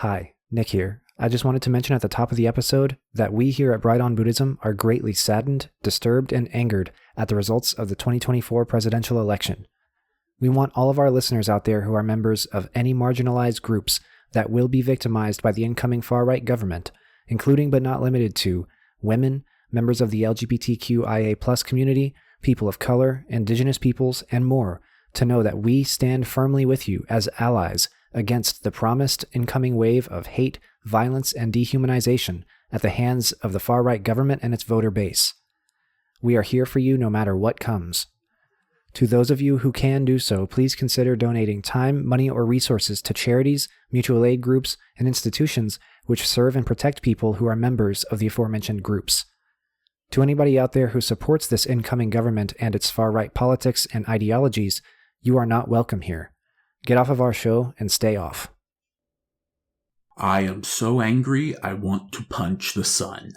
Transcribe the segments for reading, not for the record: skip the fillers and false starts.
Hi, Nick here. I just wanted to mention at the top of the episode that we here at Bright on Buddhism are greatly saddened, disturbed, and angered at the results of the 2024 presidential election. We want all of our listeners out there who are members of any marginalized groups that will be victimized by the incoming far-right government, including but not limited to women, members of the LGBTQIA+ community, people of color, indigenous peoples, and more, to know that we stand firmly with you as allies against the promised incoming wave of hate, violence, and dehumanization at the hands of the far-right government and its voter base. We are here for you no matter what comes. To those of you who can do so, please consider donating time, money, or resources to charities, mutual aid groups, and institutions which serve and protect people who are members of the aforementioned groups. To anybody out there who supports this incoming government and its far-right politics and ideologies, you are not welcome here. Get off of our show and stay off. I am so angry, I want to punch the sun.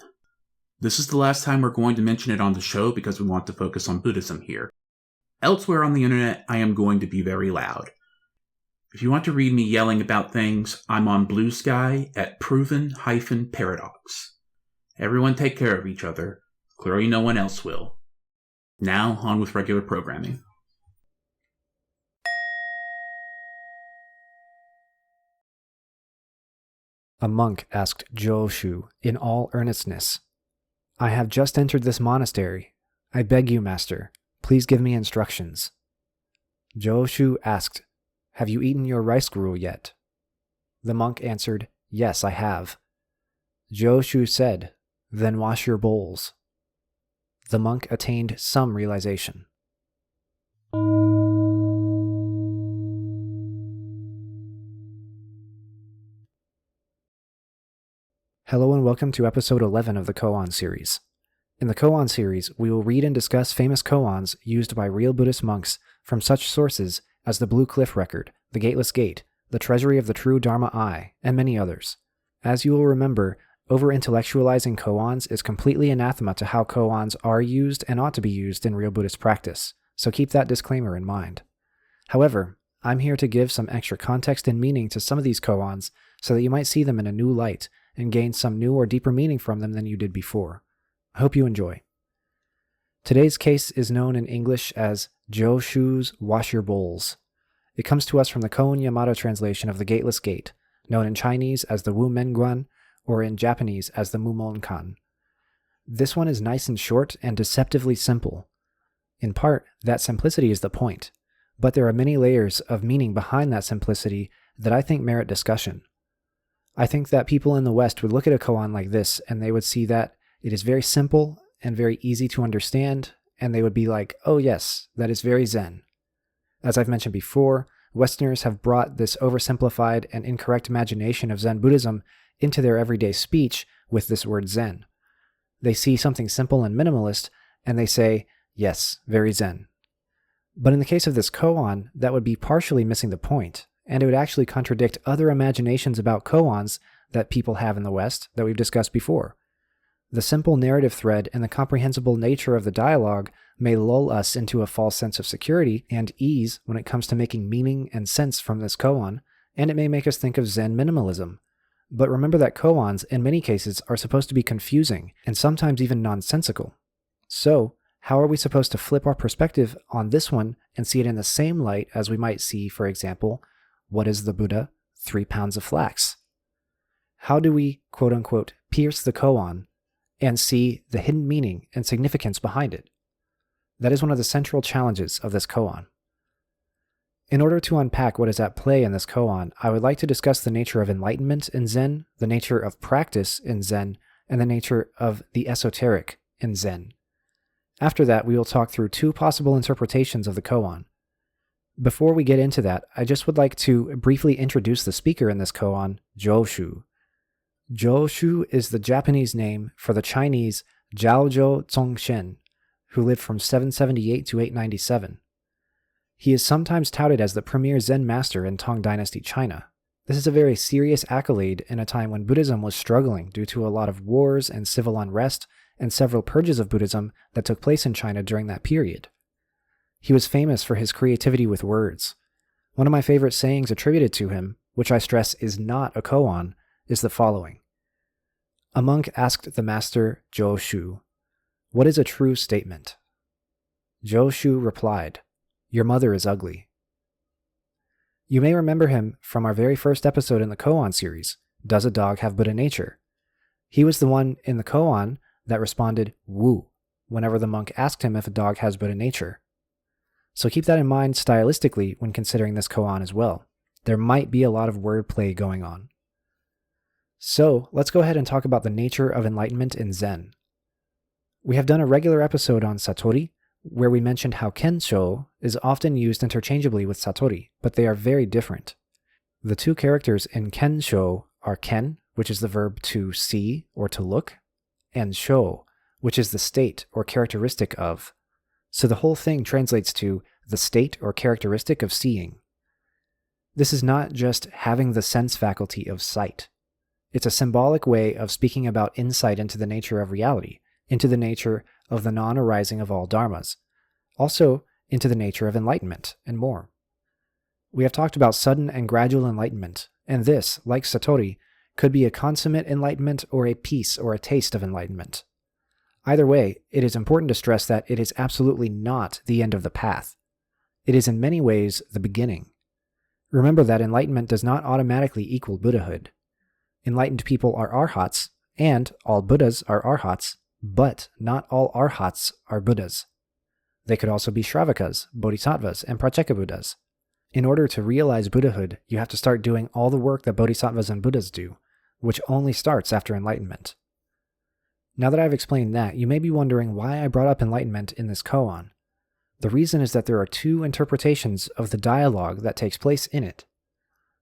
This is the last time we're going to mention it on the show because we want to focus on Buddhism here. Elsewhere on the internet, I am going to be very loud. If you want to read me yelling about things, I'm on Blue Sky at proven-paradox. Everyone take care of each other. Clearly no one else will. Now, on with regular programming. A monk asked Jōshū in all earnestness, "I have just entered this monastery. I beg you, master, please give me instructions." Jōshū asked, "Have you eaten your rice gruel yet?" The monk answered, "Yes, I have." Jōshū said, "Then wash your bowls." The monk attained some realization. Hello and welcome to episode 11 of the Kōan Series. In the Kōan Series, we will read and discuss famous koans used by real Buddhist monks from such sources as the Blue Cliff Record, the Gateless Gate, the Treasury of the True Dharma Eye, and many others. As you will remember, over-intellectualizing koans is completely anathema to how koans are used and ought to be used in real Buddhist practice, so keep that disclaimer in mind. However, I'm here to give some extra context and meaning to some of these koans so that you might see them in a new light and gain some new or deeper meaning from them than you did before. I hope you enjoy. Today's case is known in English as Jōshū's Wash Your Bowls. It comes to us from the Koun Yamato translation of the Gateless Gate, known in Chinese as the Wu Menguan, or in Japanese as the Mumon-kan. This one is nice and short and deceptively simple. In part, that simplicity is the point, but there are many layers of meaning behind that simplicity that I think merit discussion. I think that people in the West would look at a koan like this and they would see that it is very simple and very easy to understand, and they would be like, oh yes, that is very Zen. As I've mentioned before, Westerners have brought this oversimplified and incorrect imagination of Zen Buddhism into their everyday speech with this word Zen. They see something simple and minimalist, and they say, yes, very Zen. But in the case of this koan, that would be partially missing the point, and it would actually contradict other imaginations about koans that people have in the West that we've discussed before. The simple narrative thread and the comprehensible nature of the dialogue may lull us into a false sense of security and ease when it comes to making meaning and sense from this koan, and it may make us think of Zen minimalism. But remember that koans, in many cases, are supposed to be confusing and sometimes even nonsensical. So, how are we supposed to flip our perspective on this one and see it in the same light as we might see, for example, what is the Buddha? 3 pounds of flax. How do we, quote-unquote, pierce the koan and see the hidden meaning and significance behind it? That is one of the central challenges of this koan. In order to unpack what is at play in this koan, I would like to discuss the nature of enlightenment in Zen, the nature of practice in Zen, and the nature of the esoteric in Zen. After that, we will talk through 2 possible interpretations of the koan. Before we get into that, I just would like to briefly introduce the speaker in this koan, Jōshū. Jōshū is the Japanese name for the Chinese Jiaozhou Zhongshen, who lived from 778 to 897. He is sometimes touted as the premier Zen master in Tang Dynasty China. This is a very serious accolade in a time when Buddhism was struggling due to a lot of wars and civil unrest and several purges of Buddhism that took place in China during that period. He was famous for his creativity with words. One of my favorite sayings attributed to him which I stress is not a koan, is the following. A monk asked the master Jōshū, "What is a true statement?" Jōshū replied, "Your mother is ugly." You may remember him from our very first episode in the Kōan series, Does a Dog Have Buddha Nature? He was the one in the koan that responded "woo" whenever the monk asked him if a dog has Buddha nature. So keep that in mind stylistically when considering this koan as well. There might be a lot of wordplay going on. So let's go ahead and talk about the nature of enlightenment in Zen. We have done a regular episode on Satori, where we mentioned how Kensho is often used interchangeably with Satori, but they are very different. The two characters in Kensho are Ken, which is the verb to see or to look, and Sho, which is the state or characteristic of. So the whole thing translates to the state or characteristic of seeing. This is not just having the sense faculty of sight. It's a symbolic way of speaking about insight into the nature of reality, into the nature of the non-arising of all dharmas, also into the nature of enlightenment, and more. We have talked about sudden and gradual enlightenment, and this, like Satori, could be a consummate enlightenment or a piece or a taste of enlightenment. Either way, it is important to stress that it is absolutely not the end of the path. It is in many ways the beginning. Remember that enlightenment does not automatically equal Buddhahood. Enlightened people are arhats, and all Buddhas are arhats, but not all arhats are Buddhas. They could also be Shravakas, Bodhisattvas, and Pratyeka-Buddhas. In order to realize Buddhahood, you have to start doing all the work that Bodhisattvas and Buddhas do, which only starts after enlightenment. Now that I've explained that, you may be wondering why I brought up enlightenment in this koan. The reason is that there are two interpretations of the dialogue that takes place in it.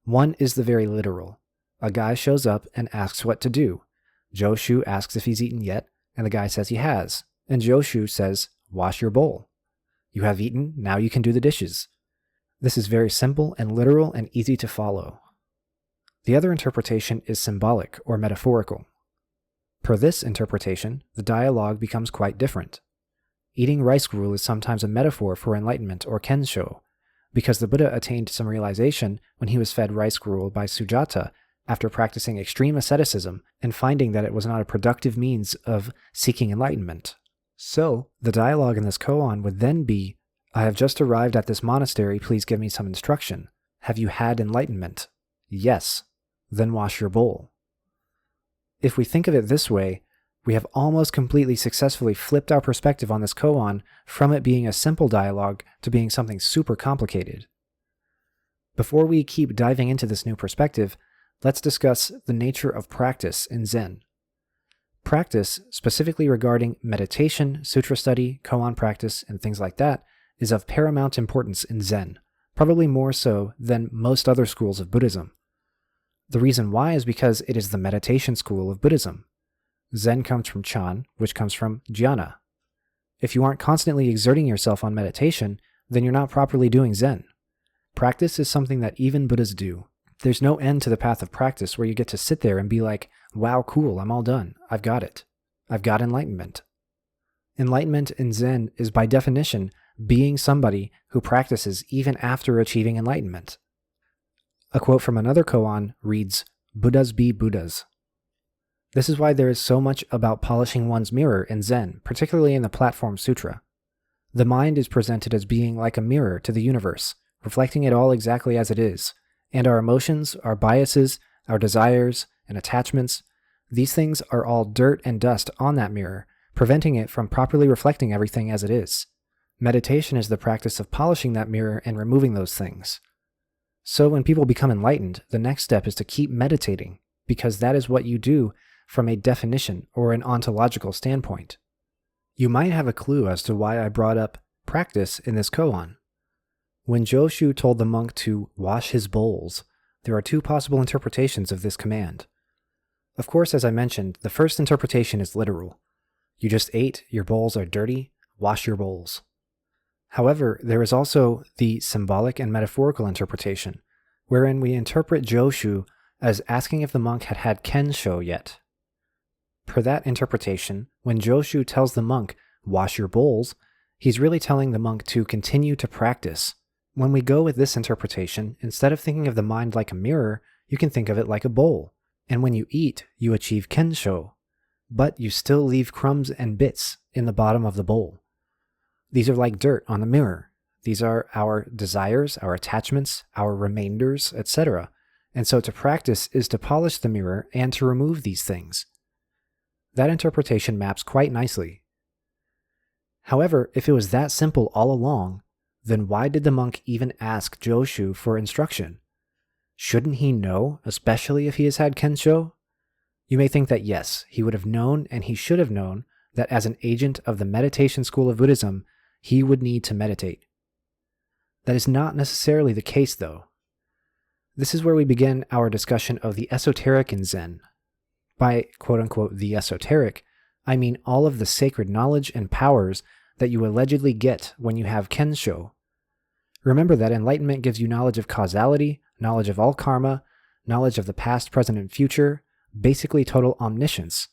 One is the very literal. A guy shows up and asks what to do. Jōshū asks if he's eaten yet, and the guy says he has. And Jōshū says, "Wash your bowl. You have eaten, now you can do the dishes." This is very simple and literal and easy to follow. The other interpretation is symbolic or metaphorical. Per this interpretation, the dialogue becomes quite different. Eating rice gruel is sometimes a metaphor for enlightenment or Kensho, because the Buddha attained some realization when he was fed rice gruel by Sujata after practicing extreme asceticism and finding that it was not a productive means of seeking enlightenment. So, the dialogue in this koan would then be, "I have just arrived at this monastery, please give me some instruction. Have you had enlightenment? Yes. Then wash your bowl." If we think of it this way, we have almost completely successfully flipped our perspective on this koan from it being a simple dialogue to being something super complicated. Before we keep diving into this new perspective, let's discuss the nature of practice in Zen. Practice, specifically regarding meditation, sutra study, koan practice, and things like that, is of paramount importance in Zen, probably more so than most other schools of Buddhism. The reason why is because it is the meditation school of Buddhism. Zen comes from Chan, which comes from jhana. If you aren't constantly exerting yourself on meditation, then you're not properly doing Zen. Practice is something that even Buddhas do. There's no end to the path of practice where you get to sit there and be like, "Wow, cool, I'm all done. I've got it. I've got enlightenment." Enlightenment in Zen is by definition being somebody who practices even after achieving enlightenment. A quote from another koan reads, "Buddhas be Buddhas." This is why there is so much about polishing one's mirror in Zen, particularly in the Platform Sutra. The mind is presented as being like a mirror to the universe, reflecting it all exactly as it is, and our emotions, our biases, our desires, and attachments, these things are all dirt and dust on that mirror, preventing it from properly reflecting everything as it is. Meditation is the practice of polishing that mirror and removing those things. So when people become enlightened, the next step is to keep meditating, because that is what you do from a definition or an ontological standpoint. You might have a clue as to why I brought up practice in this koan. When Jōshū told the monk to wash his bowls, there are two possible interpretations of this command. Of course, as I mentioned, the first interpretation is literal. You just ate, your bowls are dirty, wash your bowls. However, there is also the symbolic and metaphorical interpretation, wherein we interpret Jōshū as asking if the monk had had Kensho yet. Per that interpretation, when Jōshū tells the monk, "Wash your bowls," he's really telling the monk to continue to practice. When we go with this interpretation, instead of thinking of the mind like a mirror, You can think of it like a bowl, and when you eat, you achieve Kensho, but you still leave crumbs and bits in the bottom of the bowl. These are like dirt on the mirror. These are our desires, our attachments, our remainders, etc. And so to practice is to polish the mirror and to remove these things. That interpretation maps quite nicely. However, if it was that simple all along, then why did the monk even ask Jōshū for instruction? Shouldn't he know, especially if he has had Kensho? You may think that yes, he would have known and he should have known that as an agent of the meditation school of Buddhism, he would need to meditate. That is not necessarily the case, though. This is where we begin our discussion of the esoteric in Zen. By quote-unquote the esoteric, I mean all of the sacred knowledge and powers that you allegedly get when you have Kensho. Remember that enlightenment gives you knowledge of causality, knowledge of all karma, knowledge of the past, present, and future, basically total omniscience.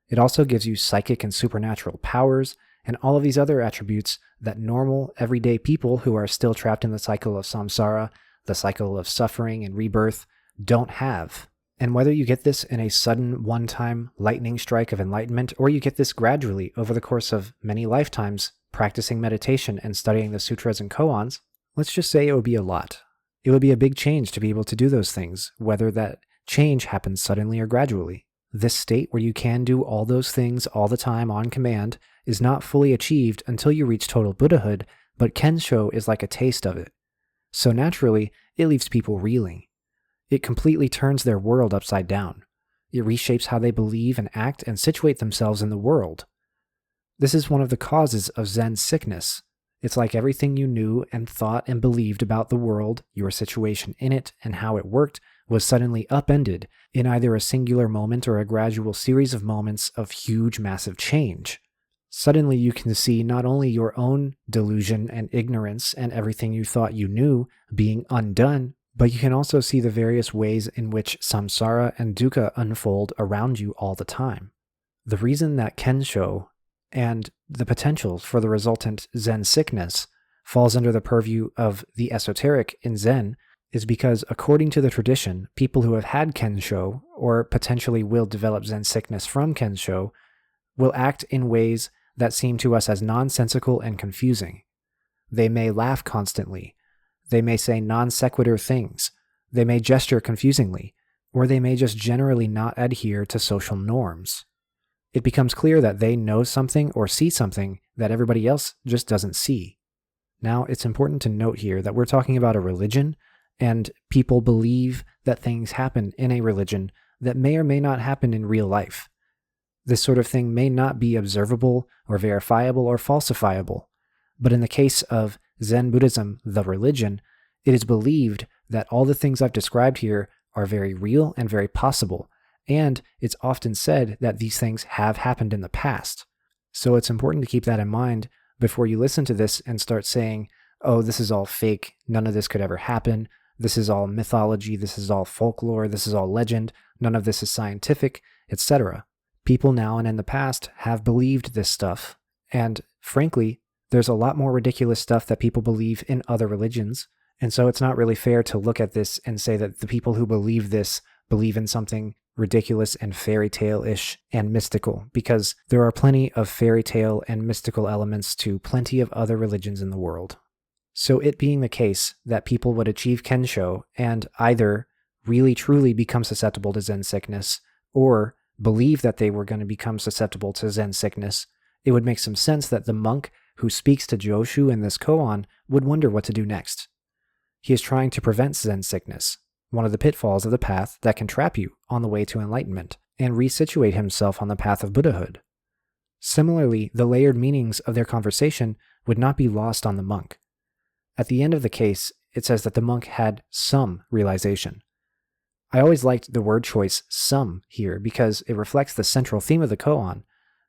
It also gives you psychic and supernatural powers, and all of these other attributes that normal, everyday people who are still trapped in the cycle of samsara, the cycle of suffering and rebirth, don't have. And whether you get this in a sudden, one-time lightning strike of enlightenment, or you get this gradually over the course of many lifetimes practicing meditation and studying the sutras and koans, let's just say it would be a lot. It would be a big change to be able to do those things, whether that change happens suddenly or gradually. This state where you can do all those things all the time on command is not fully achieved until you reach total Buddhahood, but Kensho is like a taste of it. So naturally, it leaves people reeling. It completely turns their world upside down. It reshapes how they believe and act and situate themselves in the world. This is one of the causes of Zen sickness. It's like everything you knew and thought and believed about the world, your situation in it, and how it worked was suddenly upended in either a singular moment or a gradual series of moments of huge, massive change. Suddenly you can see not only your own delusion and ignorance and everything you thought you knew being undone, but you can also see the various ways in which samsara and dukkha unfold around you all the time. The reason that Kensho and the potential for the resultant Zen sickness falls under the purview of the esoteric in Zen is because, according to the tradition, people who have had Kensho, or potentially will develop Zen sickness from Kensho, will act in ways that seem to us as nonsensical and confusing. They may laugh constantly. They may say non sequitur things. They may gesture confusingly, or they may just generally not adhere to social norms. It becomes clear that they know something or see something that everybody else just doesn't see. Now, it's important to note here that we're talking about a religion, and people believe that things happen in a religion that may or may not happen in real life. This sort of thing may not be observable or verifiable or falsifiable, but in the case of Zen Buddhism, the religion, it is believed that all the things I've described here are very real and very possible, and it's often said that these things have happened in the past. So it's important to keep that in mind before you listen to this and start saying, oh, this is all fake, none of this could ever happen, this is all mythology, this is all folklore, this is all legend, none of this is scientific, etc. People now and in the past have believed this stuff, and frankly, there's a lot more ridiculous stuff that people believe in other religions, and so it's not really fair to look at this and say that the people who believe this believe in something ridiculous and fairy tale-ish and mystical, because there are plenty of fairy tale and mystical elements to plenty of other religions in the world. So it being the case that people would achieve Kensho and either really truly become susceptible to Zen sickness, or believe that they were going to become susceptible to Zen sickness, it would make some sense that the monk who speaks to Jōshū in this koan would wonder what to do next. He is trying to prevent Zen sickness, one of the pitfalls of the path that can trap you on the way to enlightenment, and resituate himself on the path of Buddhahood. Similarly, the layered meanings of their conversation would not be lost on the monk. At the end of the case, it says that the monk had some realization. I always liked the word choice some here because it reflects the central theme of the koan,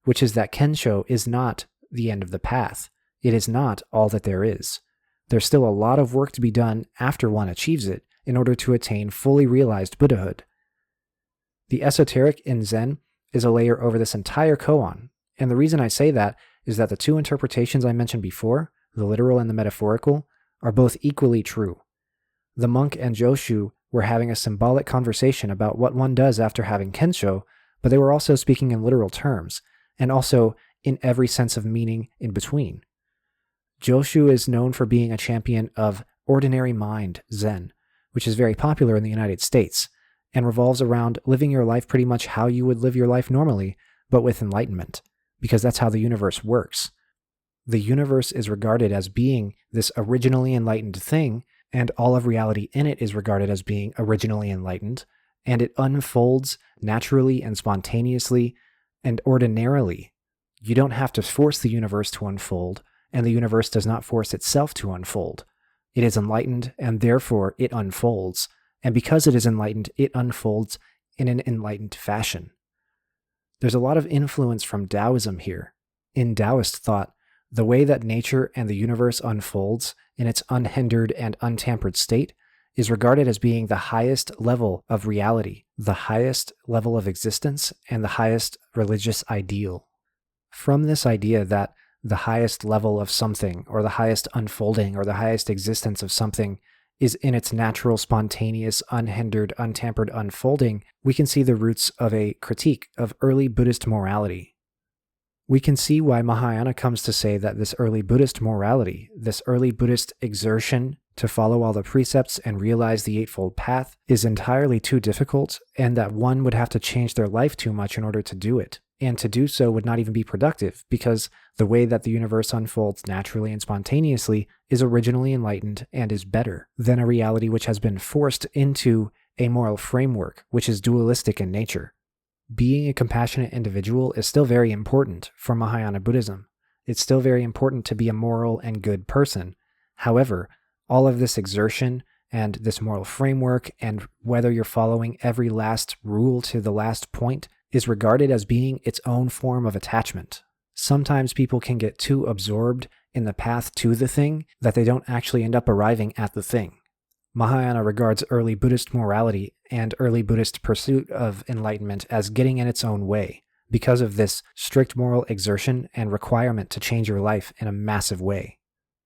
which is that Kensho is not the end of the path. It is not all that there is. There's still a lot of work to be done after one achieves it in order to attain fully realized Buddhahood. The esoteric in Zen is a layer over this entire koan, and the reason I say that is that the two interpretations I mentioned before, the literal and the metaphorical, are both equally true. The monk and Jōshū were having a symbolic conversation about what one does after having Kensho, but they were also speaking in literal terms, and also in every sense of meaning in between. Jōshū is known for being a champion of ordinary mind Zen, which is very popular in the United States, and revolves around living your life pretty much how you would live your life normally, but with enlightenment, because that's how the universe works. The universe is regarded as being this originally enlightened thing, and all of reality in it is regarded as being originally enlightened, and it unfolds naturally and spontaneously and ordinarily. You don't have to force the universe to unfold, and the universe does not force itself to unfold. It is enlightened, and therefore it unfolds, and because it is enlightened, it unfolds in an enlightened fashion. There's a lot of influence from Taoism here. In Taoist thought, the way that nature and the universe unfolds in its unhindered and untampered state is regarded as being the highest level of reality, the highest level of existence, and the highest religious ideal. From this idea that the highest level of something, or the highest unfolding, or the highest existence of something is in its natural, spontaneous, unhindered, untampered unfolding, we can see the roots of a critique of early Buddhist morality. We can see why Mahayana comes to say that this early Buddhist morality, this early Buddhist exertion to follow all the precepts and realize the Eightfold Path, is entirely too difficult, and that one would have to change their life too much in order to do it. And to do so would not even be productive, because the way that the universe unfolds naturally and spontaneously is originally enlightened and is better than a reality which has been forced into a moral framework which is dualistic in nature. Being a compassionate individual is still very important for Mahayana Buddhism. It's still very important to be a moral and good person. However, all of this exertion and this moral framework, and whether you're following every last rule to the last point, is regarded as being its own form of attachment. Sometimes people can get too absorbed in the path to the thing that they don't actually end up arriving at the thing. Mahayana regards early Buddhist morality and early Buddhist pursuit of enlightenment as getting in its own way, because of this strict moral exertion and requirement to change your life in a massive way.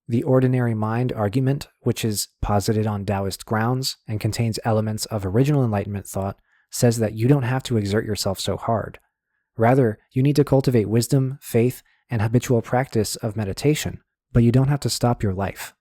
The ordinary mind argument, which is posited on Taoist grounds and contains elements of original enlightenment thought, says that you don't have to exert yourself so hard. Rather, you need to cultivate wisdom, faith, and habitual practice of meditation, but you don't have to stop your life.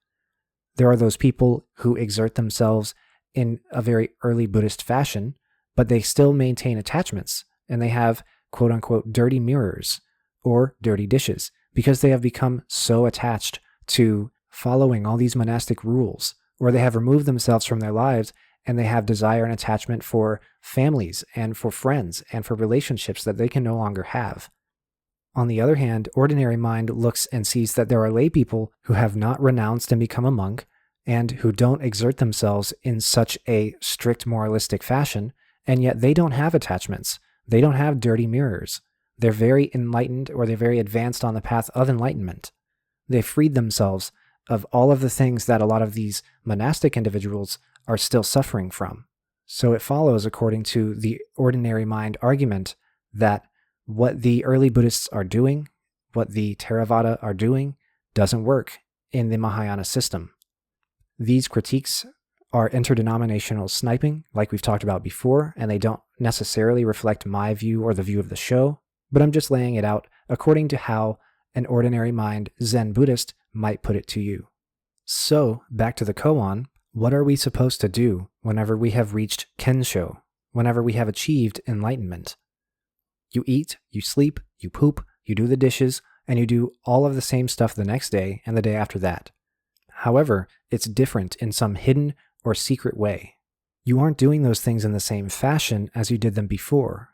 There are those people who exert themselves in a very early Buddhist fashion, but they still maintain attachments, and they have quote-unquote dirty mirrors or dirty dishes, because they have become so attached to following all these monastic rules, or they have removed themselves from their lives and they have desire and attachment for families and for friends and for relationships that they can no longer have. On the other hand, ordinary mind looks and sees that there are lay people who have not renounced and become a monk, and who don't exert themselves in such a strict moralistic fashion, and yet they don't have attachments. They don't have dirty mirrors. They're very enlightened, or they're very advanced on the path of enlightenment. They freed themselves of all of the things that a lot of these monastic individuals are still suffering from. So it follows, according to the ordinary mind argument, that what the early Buddhists are doing, what the Theravada are doing, doesn't work in the Mahayana system. These critiques are interdenominational sniping, like we've talked about before, and they don't necessarily reflect my view or the view of the show, but I'm just laying it out according to how an ordinary mind Zen Buddhist might put it to you. So, back to the koan, what are we supposed to do whenever we have reached Kensho, whenever we have achieved enlightenment? You eat, you sleep, you poop, you do the dishes, and you do all of the same stuff the next day and the day after that. However, it's different in some hidden or secret way. You aren't doing those things in the same fashion as you did them before.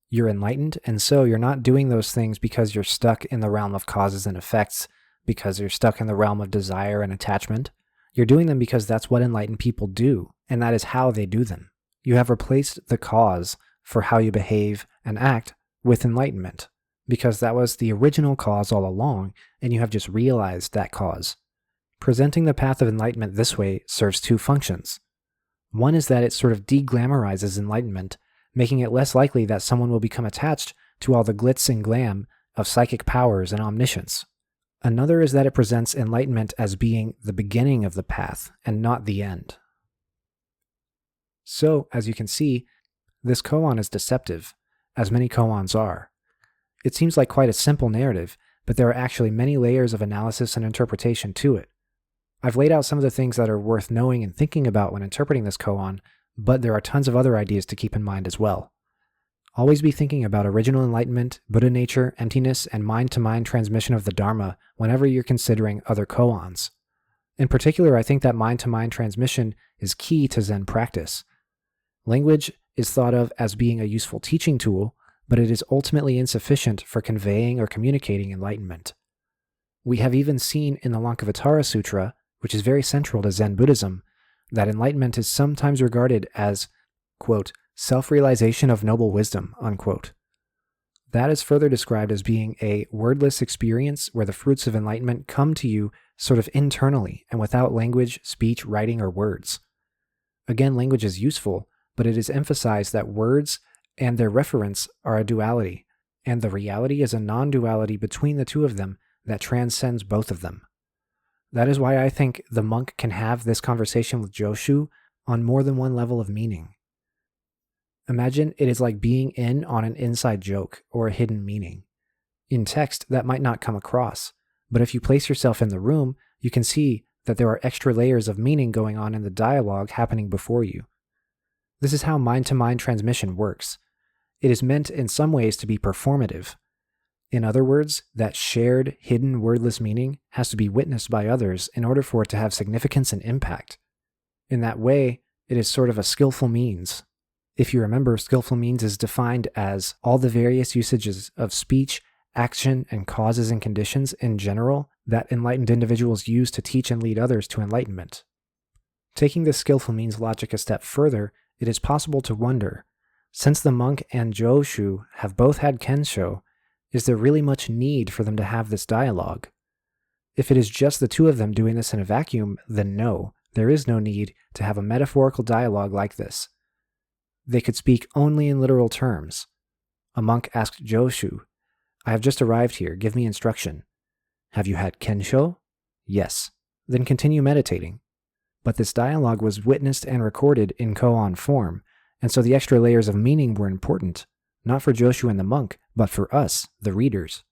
You're enlightened, and so you're not doing those things because you're stuck in the realm of causes and effects, because you're stuck in the realm of desire and attachment. You're doing them because that's what enlightened people do, and that is how they do them. You have replaced the cause for how you behave and act with enlightenment, because that was the original cause all along, and you have just realized that cause. Presenting the path of enlightenment this way serves two functions. One is that it sort of de-glamorizes enlightenment, making it less likely that someone will become attached to all the glitz and glam of psychic powers and omniscience. Another is that it presents enlightenment as being the beginning of the path and not the end. So, as you can see, this koan is deceptive, as many koans are. It seems like quite a simple narrative, but there are actually many layers of analysis and interpretation to it. I've laid out some of the things that are worth knowing and thinking about when interpreting this koan, but there are tons of other ideas to keep in mind as well. Always be thinking about original enlightenment, Buddha nature, emptiness, and mind-to-mind transmission of the Dharma whenever you're considering other koans. In particular, I think that mind-to-mind transmission is key to Zen practice. Language is thought of as being a useful teaching tool, but it is ultimately insufficient for conveying or communicating enlightenment. We have even seen in the Lankavatara Sutra, which is very central to Zen Buddhism, that enlightenment is sometimes regarded as, quote, self-realization of noble wisdom, unquote. That is further described as being a wordless experience where the fruits of enlightenment come to you sort of internally and without language, speech, writing, or words. Again, language is useful, but it is emphasized that words and their reference are a duality, and the reality is a non-duality between the two of them that transcends both of them. That is why I think the monk can have this conversation with Jōshū on more than one level of meaning. Imagine it is like being in on an inside joke or a hidden meaning. In text, that might not come across, but if you place yourself in the room, you can see that there are extra layers of meaning going on in the dialogue happening before you. This is how mind-to-mind transmission works. It is meant in some ways to be performative. In other words, that shared, hidden, wordless meaning has to be witnessed by others in order for it to have significance and impact. In that way, it is sort of a skillful means. If you remember, skillful means is defined as all the various usages of speech, action, and causes and conditions in general that enlightened individuals use to teach and lead others to enlightenment. Taking this skillful means logic a step further, it is possible to wonder, since the monk and Jōshū have both had Kensho, is there really much need for them to have this dialogue? If it is just the two of them doing this in a vacuum, then no, there is no need to have a metaphorical dialogue like this. They could speak only in literal terms. A monk asked Jōshū, "I have just arrived here, give me instruction." "Have you had Kensho?" "Yes." "Then continue meditating." But this dialogue was witnessed and recorded in koan form, and so the extra layers of meaning were important, not for Jōshū and the monk, but for us, the readers.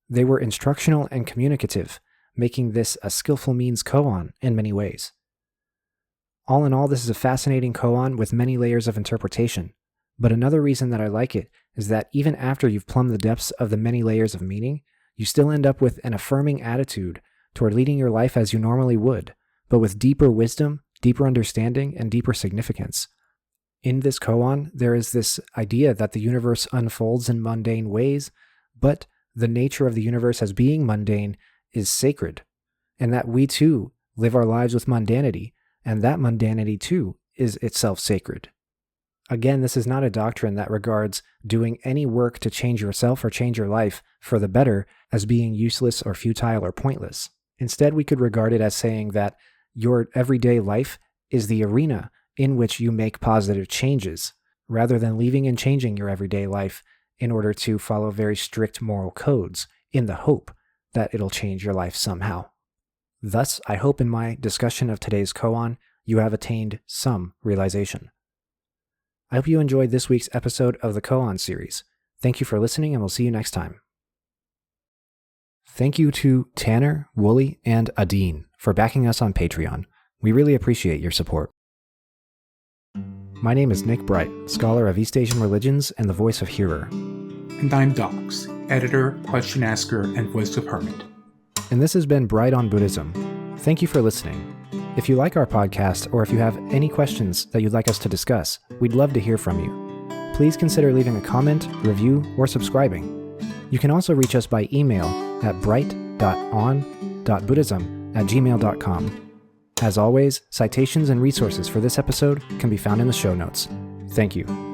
They were instructional and communicative, making this a skillful means koan in many ways. All in all, this is a fascinating koan with many layers of interpretation, but another reason that I like it is that even after you've plumbed the depths of the many layers of meaning, you still end up with an affirming attitude toward leading your life as you normally would, but with deeper wisdom, deeper understanding, and deeper significance. In this koan, there is this idea that the universe unfolds in mundane ways, but the nature of the universe as being mundane is sacred, and that we too live our lives with mundanity, and that mundanity too is itself sacred. Again, this is not a doctrine that regards doing any work to change yourself or change your life for the better as being useless or futile or pointless. Instead, we could regard it as saying that your everyday life is the arena in which you make positive changes, rather than leaving and changing your everyday life in order to follow very strict moral codes in the hope that it'll change your life somehow. Thus, I hope in my discussion of today's koan, you have attained some realization. I hope you enjoyed this week's episode of the Kōan Series. Thank you for listening, and we'll see you next time. Thank you to Tanner, Wooly, and Adine for backing us on Patreon. We really appreciate your support. My name is Nick Bright, scholar of East Asian religions and the voice of Hearer. And I'm Docs, editor, question asker, and voice of Hermit. And this has been Bright on Buddhism. Thank you for listening. If you like our podcast, or if you have any questions that you'd like us to discuss, we'd love to hear from you. Please consider leaving a comment, review, or subscribing. You can also reach us by email at bright.on.buddhism@gmail.com. As always, citations and resources for this episode can be found in the show notes. Thank you.